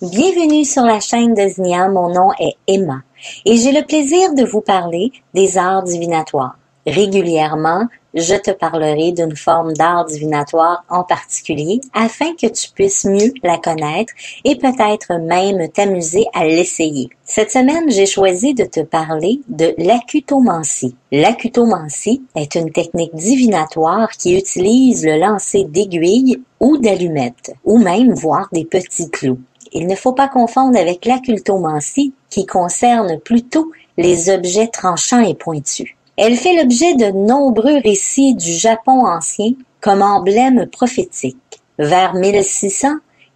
Bienvenue sur la chaîne de Znia, mon nom est Emma et j'ai le plaisir de vous parler des arts divinatoires. Régulièrement, je te parlerai d'une forme d'art divinatoire en particulier afin que tu puisses mieux la connaître et peut-être même t'amuser à l'essayer. Cette semaine, j'ai choisi de te parler de l'acutomancie. L'acutomancie est une technique divinatoire qui utilise le lancer d'aiguilles ou d'allumettes, ou même voire des petits clous. Il ne faut pas confondre avec l'occultomancie qui concerne plutôt les objets tranchants et pointus. Elle fait l'objet de nombreux récits du Japon ancien comme emblème prophétique. Vers 1600,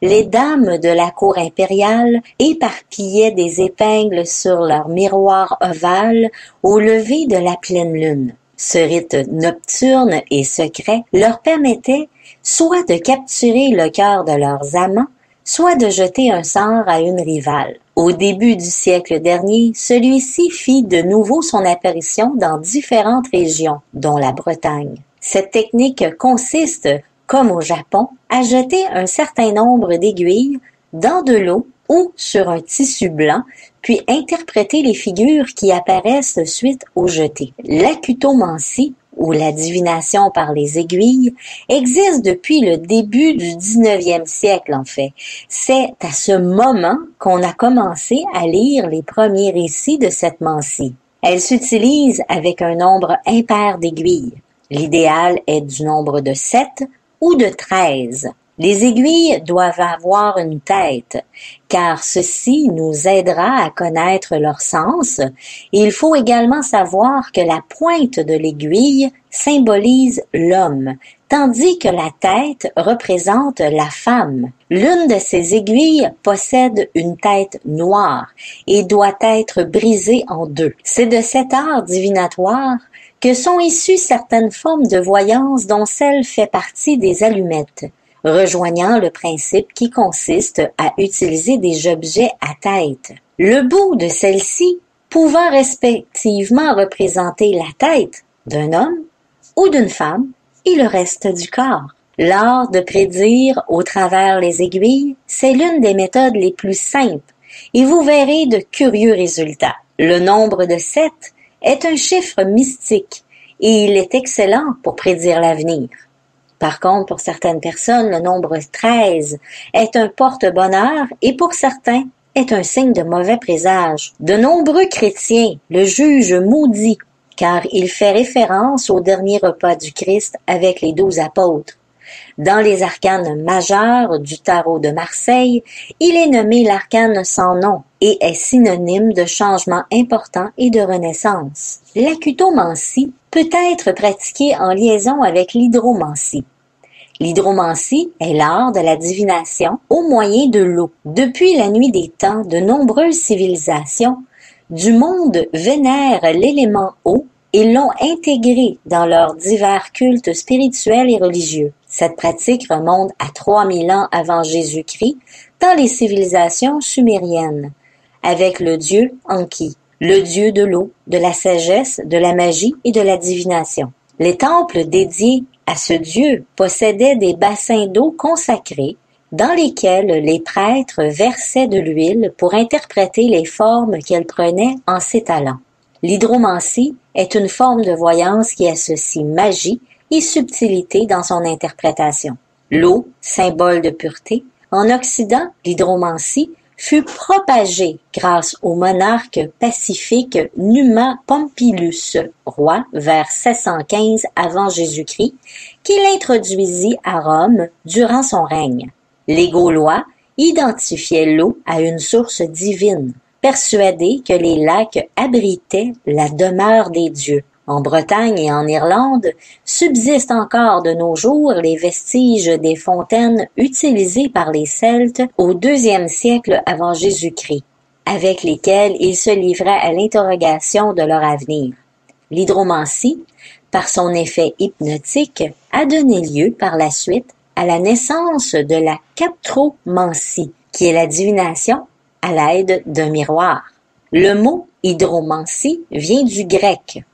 les dames de la cour impériale éparpillaient des épingles sur leur miroir ovale au lever de la pleine lune. Ce rite nocturne et secret leur permettait soit de capturer le cœur de leurs amants, soit de jeter un sort à une rivale. Au début du siècle dernier, celui-ci fit de nouveau son apparition dans différentes régions, dont la Bretagne. Cette technique consiste, comme au Japon, à jeter un certain nombre d'aiguilles dans de l'eau ou sur un tissu blanc, puis interpréter les figures qui apparaissent suite au jeté. L'acutomancie, ou la divination par les aiguilles, existe depuis le début du 19e siècle en fait. C'est à ce moment qu'on a commencé à lire les premiers récits de cette mancie. Elle s'utilise avec un nombre impair d'aiguilles. L'idéal est du nombre de 7 ou de 13. Les aiguilles doivent avoir une tête, car ceci nous aidera à connaître leur sens. Il faut également savoir que la pointe de l'aiguille symbolise l'homme, tandis que la tête représente la femme. L'une de ces aiguilles possède une tête noire et doit être brisée en deux. C'est de cet art divinatoire que sont issues certaines formes de voyance dont celle fait partie des allumettes, rejoignant le principe qui consiste à utiliser des objets à tête. Le bout de celle-ci pouvant respectivement représenter la tête d'un homme ou d'une femme et le reste du corps. L'art de prédire au travers les aiguilles, c'est l'une des méthodes les plus simples et vous verrez de curieux résultats. Le nombre de 7 est un chiffre mystique et il est excellent pour prédire l'avenir. Par contre, pour certaines personnes, le nombre 13 est un porte-bonheur et pour certains, est un signe de mauvais présage. De nombreux chrétiens le jugent maudit, car il fait référence au dernier repas du Christ avec les 12 apôtres. Dans les arcanes majeurs du tarot de Marseille, il est nommé l'arcane sans nom et est synonyme de changement important et de renaissance. L'acutomancie peut être pratiquée en liaison avec l'hydromancie. L'hydromancie est l'art de la divination au moyen de l'eau. Depuis la nuit des temps, de nombreuses civilisations du monde vénèrent l'élément eau et l'ont intégré dans leurs divers cultes spirituels et religieux. Cette pratique remonte à 3000 ans avant Jésus-Christ dans les civilisations sumériennes, avec le dieu Enki, le dieu de l'eau, de la sagesse, de la magie et de la divination. Les temples dédiés à ce dieu possédaient des bassins d'eau consacrés dans lesquels les prêtres versaient de l'huile pour interpréter les formes qu'elle prenait en s'étalant. L'hydromancie est une forme de voyance qui associe magie et subtilité dans son interprétation. L'eau, symbole de pureté, en Occident, l'hydromancie fut propagée grâce au monarque pacifique Numa Pompilius, roi vers 715 avant Jésus-Christ, qui l'introduisit à Rome durant son règne. Les Gaulois identifiaient l'eau à une source divine, persuadés que les lacs abritaient la demeure des dieux. En Bretagne et en Irlande, subsistent encore de nos jours les vestiges des fontaines utilisées par les Celtes au IIe siècle avant Jésus-Christ, avec lesquelles ils se livraient à l'interrogation de leur avenir. L'hydromancie, par son effet hypnotique, a donné lieu par la suite à la naissance de la captromancie, qui est la divination à l'aide d'un miroir. Le mot hydromancie vient du grec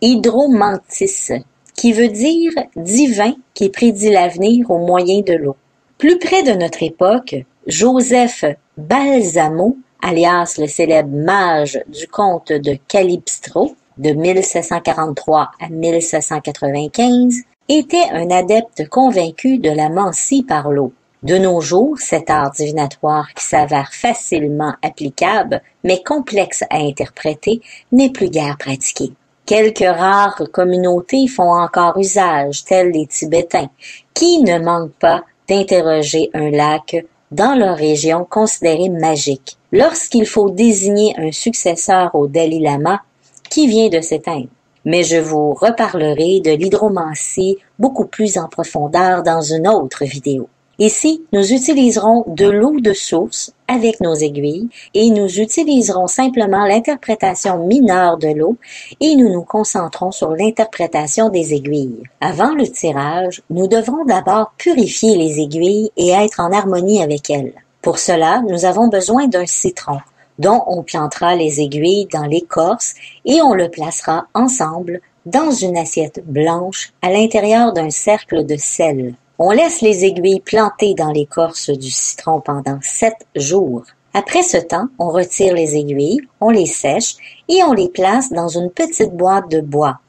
hydromantis, qui veut dire divin qui prédit l'avenir au moyen de l'eau. Plus près de notre époque, Joseph Balsamo, alias le célèbre mage du conte de Cagliostro de 1743 à 1795, était un adepte convaincu de la mancie par l'eau. De nos jours, cet art divinatoire qui s'avère facilement applicable, mais complexe à interpréter, n'est plus guère pratiqué. Quelques rares communautés font encore usage, telles les Tibétains, qui ne manquent pas d'interroger un lac dans leur région considérée magique, lorsqu'il faut désigner un successeur au Dalai Lama qui vient de s'éteindre. Mais je vous reparlerai de l'hydromancie beaucoup plus en profondeur dans une autre vidéo. Ici, nous utiliserons de l'eau de source avec nos aiguilles et nous utiliserons simplement l'interprétation mineure de l'eau et nous nous concentrons sur l'interprétation des aiguilles. Avant le tirage, nous devrons d'abord purifier les aiguilles et être en harmonie avec elles. Pour cela, nous avons besoin d'un citron, dont on plantera les aiguilles dans l'écorce et on le placera ensemble dans une assiette blanche à l'intérieur d'un cercle de sel. On laisse les aiguilles plantées dans l'écorce du citron pendant 7 jours. Après ce temps, on retire les aiguilles, on les sèche et on les place dans une petite boîte de bois.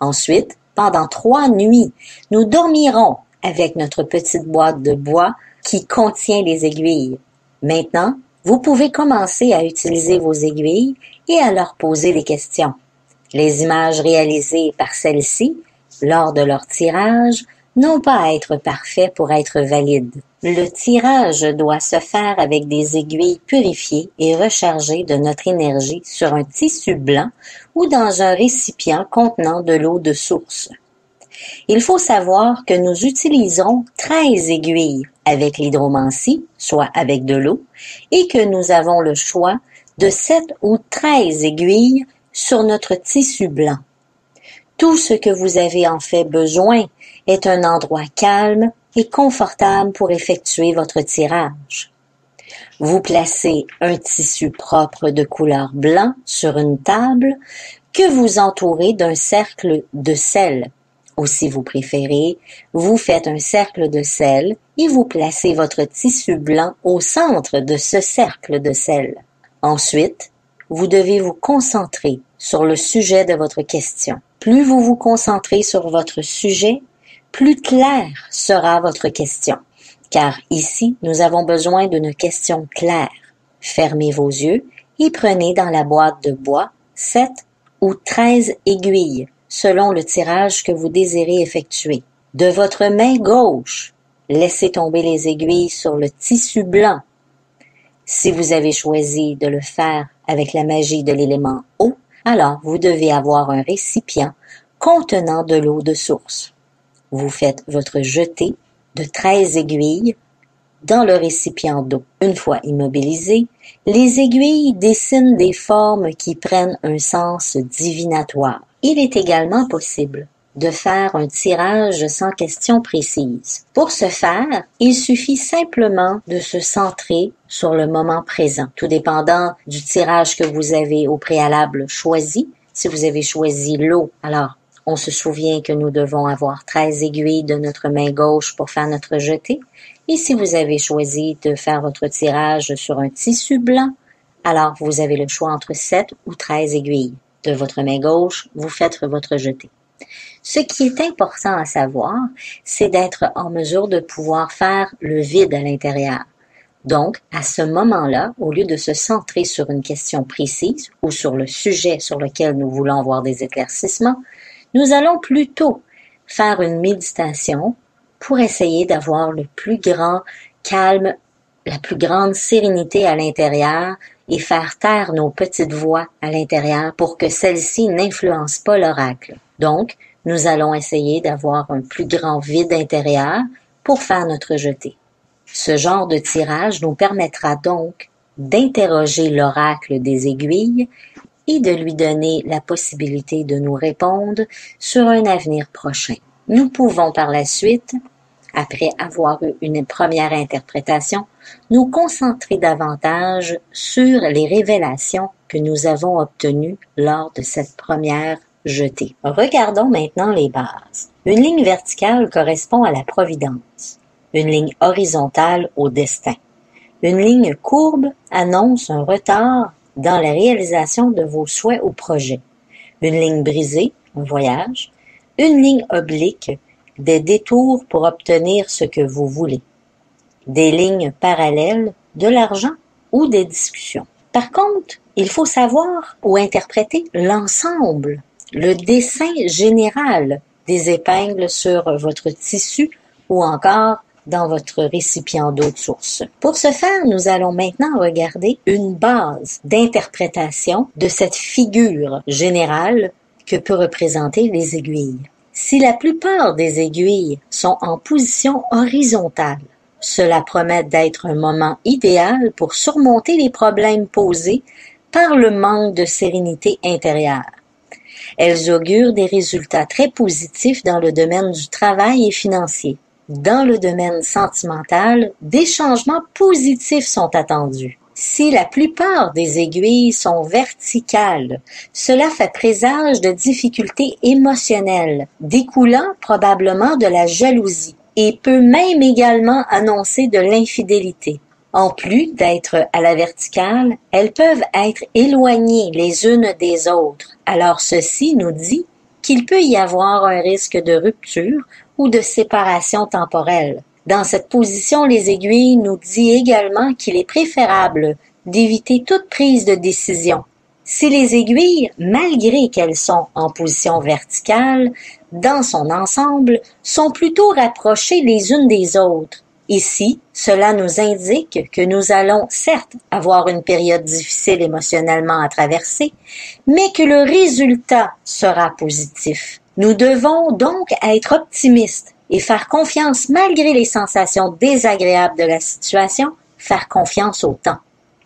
Ensuite, pendant 3 nuits, nous dormirons avec notre petite boîte de bois qui contient les aiguilles. Maintenant, vous pouvez commencer à utiliser vos aiguilles et à leur poser des questions. Les images réalisées par celles-ci, lors de leur tirage, n'ont pas à être parfaits pour être valides. Le tirage doit se faire avec des aiguilles purifiées et rechargées de notre énergie sur un tissu blanc ou dans un récipient contenant de l'eau de source. Il faut savoir que nous utilisons 13 aiguilles avec l'hydromancie, soit avec de l'eau, et que nous avons le choix de 7 ou 13 aiguilles sur notre tissu blanc. Tout ce que vous avez en fait besoin est un endroit calme et confortable pour effectuer votre tirage. Vous placez un tissu propre de couleur blanc sur une table que vous entourez d'un cercle de sel. Ou si vous préférez, vous faites un cercle de sel et vous placez votre tissu blanc au centre de ce cercle de sel. Ensuite, vous devez vous concentrer sur le sujet de votre question. Plus vous vous concentrez sur votre sujet, plus claire sera votre question. Car ici, nous avons besoin d'une question claire. Fermez vos yeux et prenez dans la boîte de bois 7 ou 13 aiguilles, selon le tirage que vous désirez effectuer. De votre main gauche, laissez tomber les aiguilles sur le tissu blanc. Si vous avez choisi de le faire avec la magie de l'élément eau, alors vous devez avoir un récipient contenant de l'eau de source. Vous faites votre jeté de 13 aiguilles dans le récipient d'eau. Une fois immobilisées, les aiguilles dessinent des formes qui prennent un sens divinatoire. Il est également possible de faire un tirage sans question précise. Pour ce faire, il suffit simplement de se centrer sur le moment présent, tout dépendant du tirage que vous avez au préalable choisi. Si vous avez choisi l'eau, alors on se souvient que nous devons avoir 13 aiguilles de notre main gauche pour faire notre jeté. Et si vous avez choisi de faire votre tirage sur un tissu blanc, alors vous avez le choix entre 7 ou 13 aiguilles. De votre main gauche, vous faites votre jeté. Ce qui est important à savoir, c'est d'être en mesure de pouvoir faire le vide à l'intérieur. Donc, à ce moment-là, au lieu de se centrer sur une question précise ou sur le sujet sur lequel nous voulons avoir des éclaircissements, nous allons plutôt faire une méditation pour essayer d'avoir le plus grand calme, la plus grande sérénité à l'intérieur et faire taire nos petites voix à l'intérieur pour que celles-ci n'influencent pas l'oracle. Donc, nous allons essayer d'avoir un plus grand vide intérieur pour faire notre jeté. Ce genre de tirage nous permettra donc d'interroger l'oracle des aiguilles et de lui donner la possibilité de nous répondre sur un avenir prochain. Nous pouvons par la suite après avoir eu une première interprétation, nous concentrer davantage sur les révélations que nous avons obtenues lors de cette première jetée. Regardons maintenant les bases. Une ligne verticale correspond à la providence, une ligne horizontale au destin. Une ligne courbe annonce un retard dans la réalisation de vos souhaits ou projets. Une ligne brisée, un voyage. Une ligne oblique, des détours pour obtenir ce que vous voulez. Des lignes parallèles, de l'argent ou des discussions. Par contre, il faut savoir ou interpréter l'ensemble, le dessin général des épingles sur votre tissu ou encore dans votre récipient d'eau de source. Pour ce faire, nous allons maintenant regarder une base d'interprétation de cette figure générale que peut représenter les aiguilles. Si la plupart des aiguilles sont en position horizontale, cela promet d'être un moment idéal pour surmonter les problèmes posés par le manque de sérénité intérieure. Elles augurent des résultats très positifs dans le domaine du travail et financier. Dans le domaine sentimental, des changements positifs sont attendus. Si la plupart des aiguilles sont verticales, cela fait présage de difficultés émotionnelles, découlant probablement de la jalousie, et peut même également annoncer de l'infidélité. En plus d'être à la verticale, elles peuvent être éloignées les unes des autres. Alors ceci nous dit qu'il peut y avoir un risque de rupture ou de séparation temporelle. Dans cette position, les aiguilles nous dit également qu'il est préférable d'éviter toute prise de décision. Si les aiguilles, malgré qu'elles sont en position verticale, dans son ensemble, sont plutôt rapprochées les unes des autres. Ici, cela nous indique que nous allons certes avoir une période difficile émotionnellement à traverser, mais que le résultat sera positif. Nous devons donc être optimistes et faire confiance malgré les sensations désagréables de la situation, faire confiance au temps.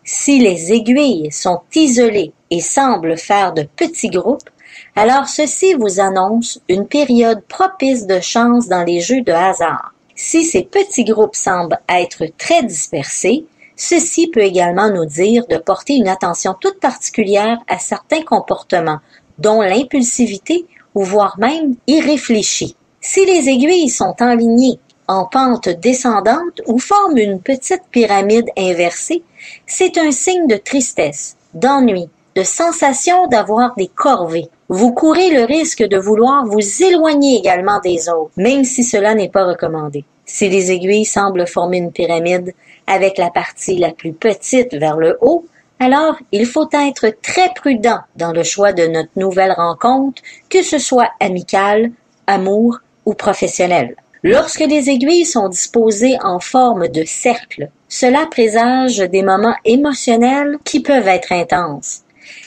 Si les aiguilles sont isolées et semblent faire de petits groupes, alors ceci vous annonce une période propice de chance dans les jeux de hasard. Si ces petits groupes semblent être très dispersés, ceci peut également nous dire de porter une attention toute particulière à certains comportements, dont l'impulsivité ou voire même irréfléchie. Si les aiguilles sont enlignées en pente descendante ou forment une petite pyramide inversée, c'est un signe de tristesse, d'ennui, de sensation d'avoir des corvées. Vous courez le risque de vouloir vous éloigner également des autres, même si cela n'est pas recommandé. Si les aiguilles semblent former une pyramide avec la partie la plus petite vers le haut, alors il faut être très prudent dans le choix de notre nouvelle rencontre, que ce soit amicale, amour ou professionnelle. Lorsque les aiguilles sont disposées en forme de cercle, cela présage des moments émotionnels qui peuvent être intenses.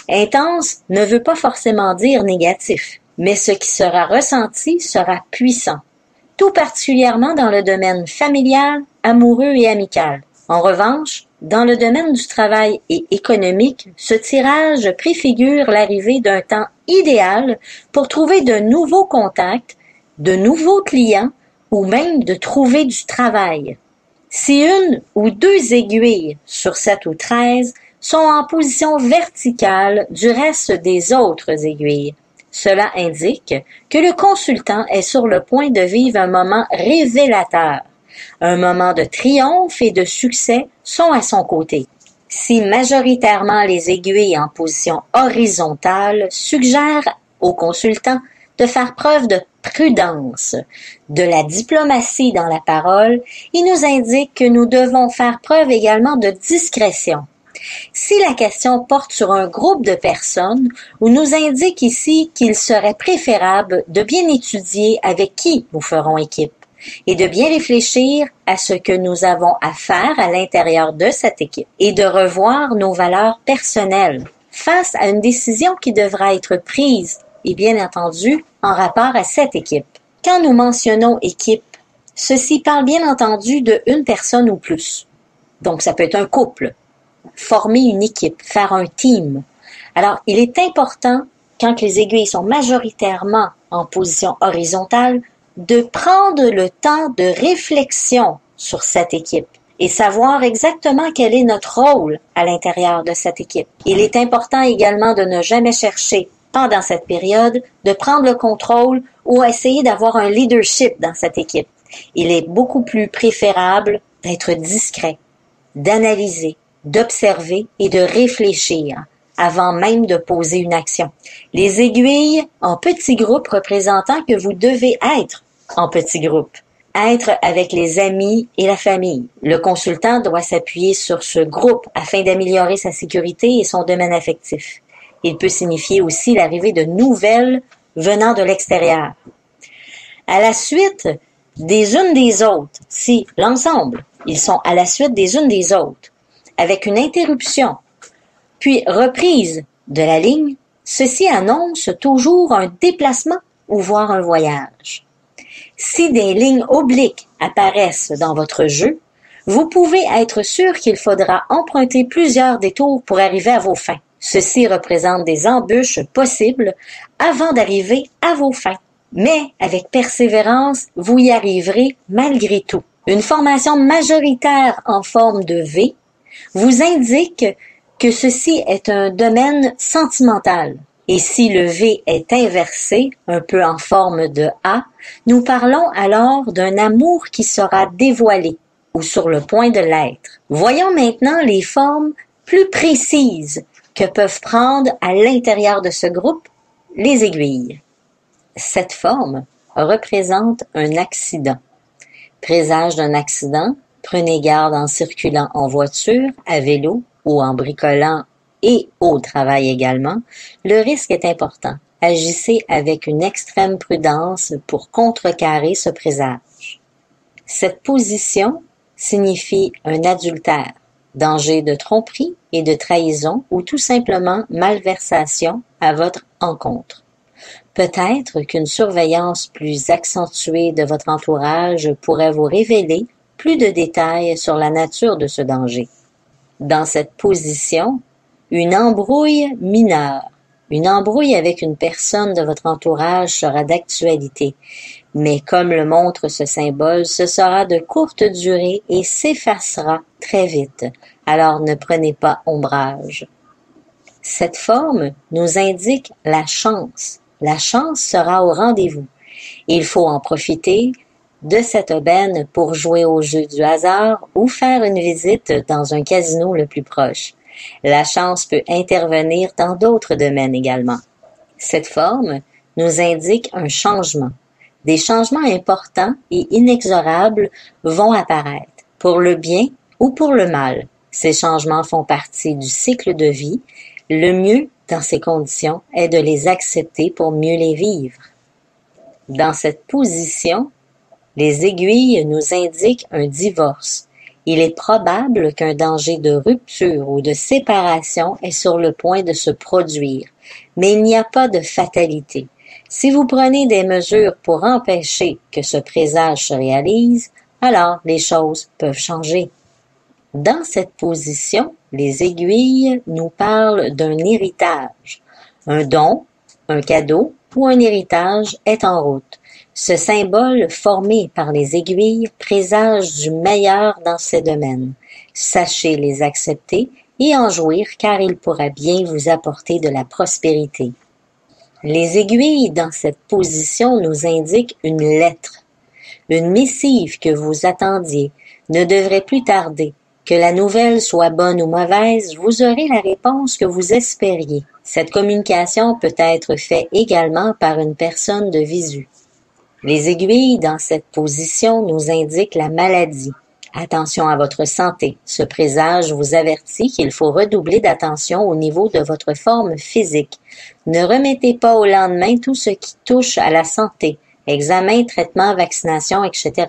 Intense ne veut pas forcément dire négatif, mais ce qui sera ressenti sera puissant, tout particulièrement dans le domaine familial, amoureux et amical. En revanche, dans le domaine du travail et économique, ce tirage préfigure l'arrivée d'un temps idéal pour trouver de nouveaux contacts, de nouveaux clients ou même de trouver du travail. Si une ou deux aiguilles sur 7 ou 13 sont en position verticale du reste des autres aiguilles, cela indique que le consultant est sur le point de vivre un moment révélateur. Un moment de triomphe et de succès sont à son côté. Si majoritairement les aiguilles en position horizontale suggèrent au consultant de faire preuve de prudence, de la diplomatie dans la parole, il nous indique que nous devons faire preuve également de discrétion. Si la question porte sur un groupe de personnes, on nous indique ici qu'il serait préférable de bien étudier avec qui nous ferons équipe et de bien réfléchir à ce que nous avons à faire à l'intérieur de cette équipe et de revoir nos valeurs personnelles face à une décision qui devra être prise et bien entendu en rapport à cette équipe. Quand nous mentionnons équipe, ceci parle bien entendu de une personne ou plus. Donc ça peut être un couple, former une équipe, faire un team. Alors il est important, quand les aiguilles sont majoritairement en position horizontale, de prendre le temps de réflexion sur cette équipe et savoir exactement quel est notre rôle à l'intérieur de cette équipe. Il est important également de ne jamais chercher, pendant cette période, de prendre le contrôle ou essayer d'avoir un leadership dans cette équipe. Il est beaucoup plus préférable d'être discret, d'analyser, d'observer et de réfléchir avant même de poser une action. Les aiguilles en petits groupes représentant que vous devez être en petits groupes. Être avec les amis et la famille. Le consultant doit s'appuyer sur ce groupe afin d'améliorer sa sécurité et son domaine affectif. Il peut signifier aussi l'arrivée de nouvelles venant de l'extérieur. À la suite des unes des autres, si l'ensemble, ils sont à la suite des unes des autres, avec une interruption, puis reprise de la ligne, ceci annonce toujours un déplacement ou voire un voyage. Si des lignes obliques apparaissent dans votre jeu, vous pouvez être sûr qu'il faudra emprunter plusieurs détours pour arriver à vos fins. Ceci représente des embûches possibles avant d'arriver à vos fins. Mais avec persévérance, vous y arriverez malgré tout. Une formation majoritaire en forme de V vous indique que ceci est un domaine sentimental. Et si le V est inversé, un peu en forme de A, nous parlons alors d'un amour qui sera dévoilé ou sur le point de l'être. Voyons maintenant les formes plus précises que peuvent prendre à l'intérieur de ce groupe les aiguilles. Cette forme représente un accident. Présage d'un accident, prenez garde en circulant en voiture, à vélo ou en bricolant et au travail également. Le risque est important. Agissez avec une extrême prudence pour contrecarrer ce présage. Cette position signifie un adultère, danger de tromperie et de trahison ou tout simplement malversation à votre encontre. Peut-être qu'une surveillance plus accentuée de votre entourage pourrait vous révéler plus de détails sur la nature de ce danger. Dans cette position, une embrouille mineure. Une embrouille avec une personne de votre entourage sera d'actualité, mais comme le montre ce symbole, ce sera de courte durée et s'effacera très vite, alors ne prenez pas ombrage. Cette forme nous indique la chance. La chance sera au rendez-vous. Il faut en profiter de cette aubaine pour jouer au jeu du hasard ou faire une visite dans un casino le plus proche. La chance peut intervenir dans d'autres domaines également. Cette forme nous indique un changement. Des changements importants et inexorables vont apparaître, pour le bien ou pour le mal. Ces changements font partie du cycle de vie. Le mieux, dans ces conditions, est de les accepter pour mieux les vivre. Dans cette position, les aiguilles nous indiquent un divorce. Il est probable qu'un danger de rupture ou de séparation est sur le point de se produire, mais il n'y a pas de fatalité. Si vous prenez des mesures pour empêcher que ce présage se réalise, alors les choses peuvent changer. Dans cette position, les aiguilles nous parlent d'un héritage. Un don, un cadeau ou un héritage est en route. Ce symbole formé par les aiguilles présage du meilleur dans ces domaines. Sachez les accepter et en jouir car il pourra bien vous apporter de la prospérité. Les aiguilles dans cette position nous indiquent une lettre. Une missive que vous attendiez ne devrait plus tarder. Que la nouvelle soit bonne ou mauvaise, vous aurez la réponse que vous espériez. Cette communication peut être faite également par une personne de visu. Les aiguilles dans cette position nous indiquent la maladie. Attention à votre santé. Ce présage vous avertit qu'il faut redoubler d'attention au niveau de votre forme physique. Ne remettez pas au lendemain tout ce qui touche à la santé, examen, traitement, vaccination, etc.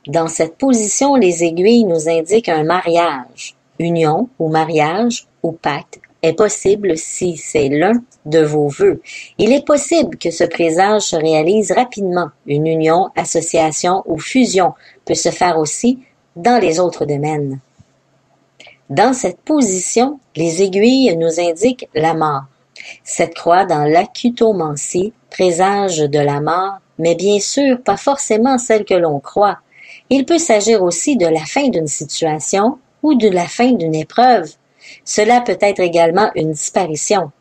Dans cette position, les aiguilles nous indiquent un mariage. Union ou mariage ou pacte est possible si c'est l'un de vos vœux. Il est possible que ce présage se réalise rapidement. Une union, association ou fusion peut se faire aussi dans les autres domaines. Dans cette position, les aiguilles nous indiquent la mort. Cette croix dans l'acutomancie présage de la mort, mais bien sûr pas forcément celle que l'on croit. Il peut s'agir aussi de la fin d'une situation ou de la fin d'une épreuve. Cela peut être également une disparition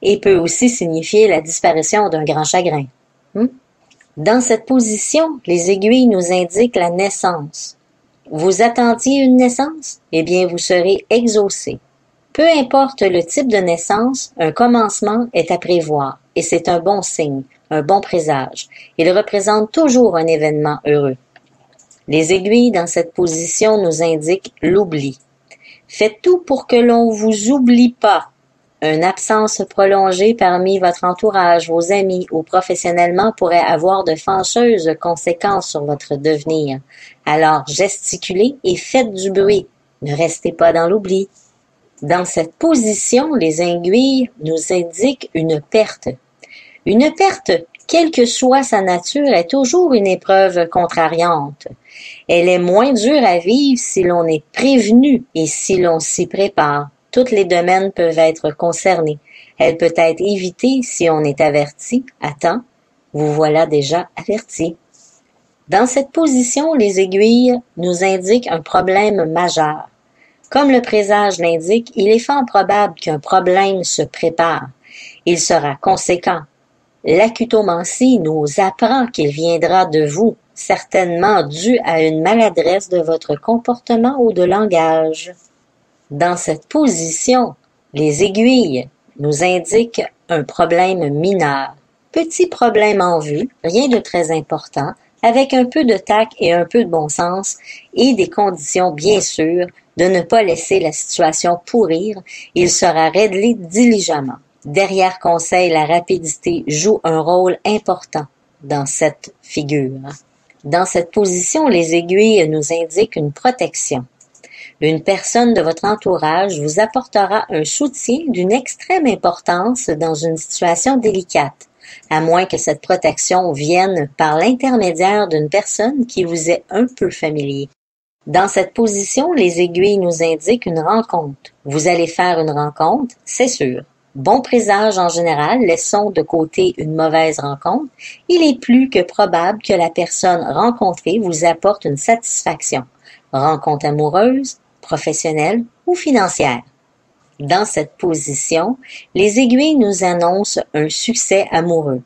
et peut aussi signifier la disparition d'un grand chagrin. Dans cette position, les aiguilles nous indiquent la naissance. Vous attendiez une naissance? Eh bien, vous serez exaucé. Peu importe le type de naissance, un commencement est à prévoir et c'est un bon signe, un bon présage. Il représente toujours un événement heureux. Les aiguilles dans cette position nous indiquent l'oubli. Faites tout pour que l'on vous oublie pas. Une absence prolongée parmi votre entourage, vos amis ou professionnellement pourrait avoir de fâcheuses conséquences sur votre devenir. Alors, gesticulez et faites du bruit. Ne restez pas dans l'oubli. Dans cette position, les aiguilles nous indiquent une perte. Une perte, quelle que soit sa nature, est toujours une épreuve contrariante. Elle est moins dure à vivre si l'on est prévenu et si l'on s'y prépare. Tous les domaines peuvent être concernés. Elle peut être évitée si on est averti à temps. Vous voilà déjà averti. Dans cette position, les aiguilles nous indiquent un problème majeur. Comme le présage l'indique, il est fort probable qu'un problème se prépare. Il sera conséquent. L'acutomancie nous apprend qu'il viendra de vous, certainement dû à une maladresse de votre comportement ou de langage. Dans cette position, les aiguilles nous indiquent un problème mineur. Petit problème en vue, rien de très important, avec un peu de tact et un peu de bon sens et des conditions bien sûres de ne pas laisser la situation pourrir, il sera réglé diligemment. Derrière conseil, la rapidité joue un rôle important dans cette figure. Dans cette position, les aiguilles nous indiquent une protection. Une personne de votre entourage vous apportera un soutien d'une extrême importance dans une situation délicate, à moins que cette protection vienne par l'intermédiaire d'une personne qui vous est un peu familier. Dans cette position, les aiguilles nous indiquent une rencontre. Vous allez faire une rencontre, c'est sûr. Bon présage en général, laissons de côté une mauvaise rencontre. Il est plus que probable que la personne rencontrée vous apporte une satisfaction. Rencontre amoureuse, professionnelle ou financière. Dans cette position, les aiguilles nous annoncent un succès amoureux.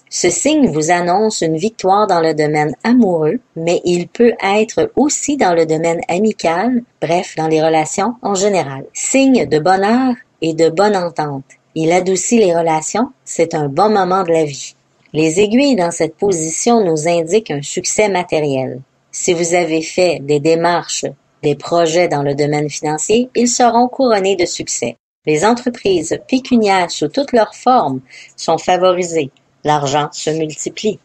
Ce signe vous annonce une victoire dans le domaine amoureux, mais il peut être aussi dans le domaine amical, bref, dans les relations en général. Signe de bonheur et de bonne entente. Il adoucit les relations, c'est un bon moment de la vie. Les aiguilles dans cette position nous indiquent un succès matériel. Si vous avez fait des démarches, des projets dans le domaine financier, ils seront couronnés de succès. Les entreprises pécuniaires sous toutes leurs formes sont favorisées. L'argent se multiplie.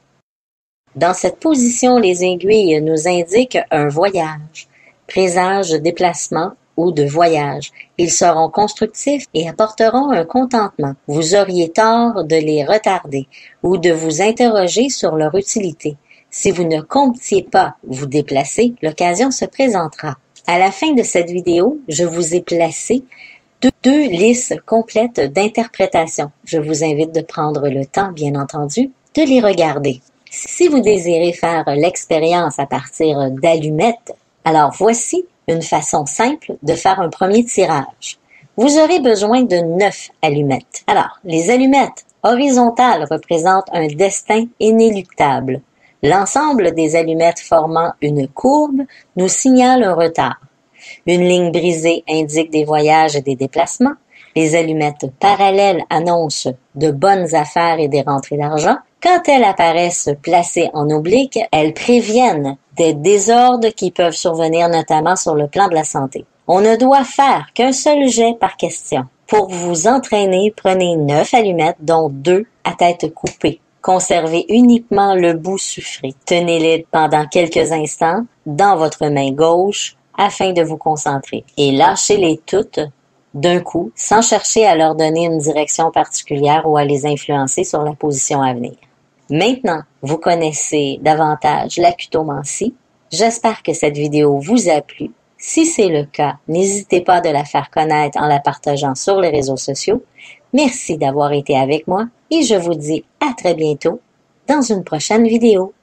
Dans cette position, les aiguilles nous indiquent un voyage, présage de déplacement ou de voyage. Ils seront constructifs et apporteront un contentement. Vous auriez tort de les retarder ou de vous interroger sur leur utilité. Si vous ne comptiez pas vous déplacer, l'occasion se présentera. À la fin de cette vidéo, je vous ai placé deux listes complètes d'interprétations. Je vous invite de prendre le temps, bien entendu, de les regarder. Si vous désirez faire l'expérience à partir d'allumettes, alors voici une façon simple de faire un premier tirage. Vous aurez besoin de 9 allumettes. Alors, les allumettes horizontales représentent un destin inéluctable. L'ensemble des allumettes formant une courbe nous signale un retard. Une ligne brisée indique des voyages et des déplacements. Les allumettes parallèles annoncent de bonnes affaires et des rentrées d'argent. Quand elles apparaissent placées en oblique, elles préviennent des désordres qui peuvent survenir notamment sur le plan de la santé. On ne doit faire qu'un seul jet par question. Pour vous entraîner, prenez 9 allumettes, dont 2 à tête coupée. Conservez uniquement le bout sucré. Tenez-les pendant quelques instants dans votre main gauche afin de vous concentrer. Et lâchez-les toutes d'un coup, sans chercher à leur donner une direction particulière ou à les influencer sur la position à venir. Maintenant, vous connaissez davantage l'acutomancie. J'espère que cette vidéo vous a plu. Si c'est le cas, n'hésitez pas de la faire connaître en la partageant sur les réseaux sociaux. Merci d'avoir été avec moi et je vous dis à très bientôt dans une prochaine vidéo.